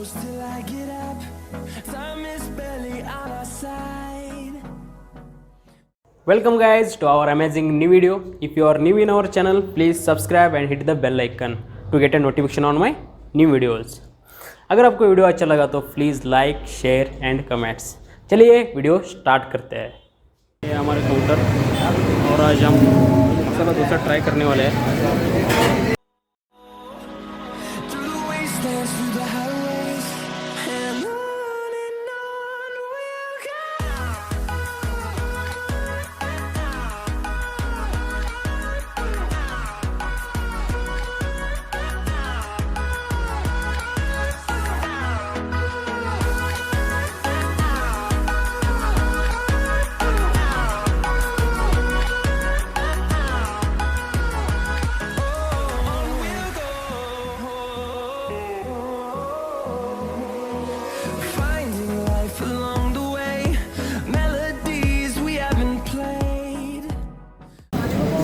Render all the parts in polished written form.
close till I get up. Time is barely on our side. Welcome guys to our amazing new video. If you are new in our channel, please subscribe and hit the bell icon to get a notification on my new videos. अगर आपको video अच्छा लगा तो please like share and comments. चलिए video start करते हैं। ये हमारे काउंटर और आज हम मसाला डोसा ट्राई करने वाले हैं। Through the wastelands, through the highways, and on we'll go. Finding life along the way, melodies we haven't played.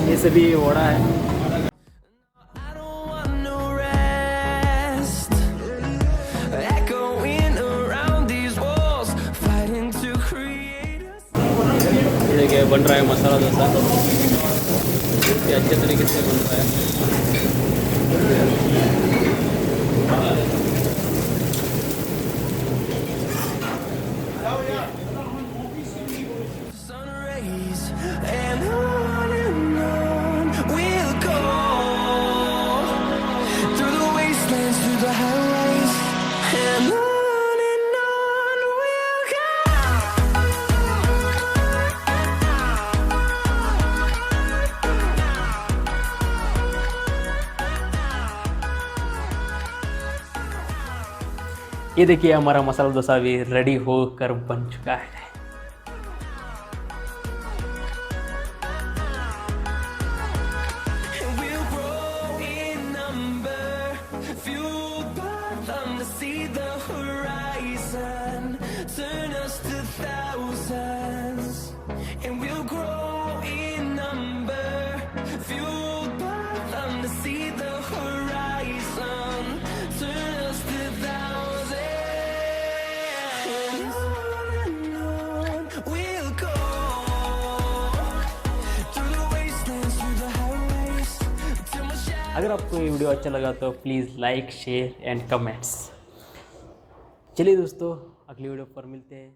ये सभी वड़ा है। I don't want no rest. Echoing around these walls, fighting to create us. ये देखिए बन रहा है मसाला डोसा, बहुत ही अच्छे तरीके से बन रहा है। Sun rays and on we'll go. Through the wastelands, through the highways, and on we'll go. ये देखिए हमारा मसाला डोसा भी रेडी होकर बन चुका है। And we'll grow in number, fueled by them to see the horizon, turn us to thousands. And we'll grow in number, fueled by them to see the horizon, turn us to thousands. And on we'll go. Through the wastelands, through the highways, till my shadow. अगर आपको ये video अच्छा लगा तो please like share and comments. चलिए दोस्तों अगली video पर मिलते हैं।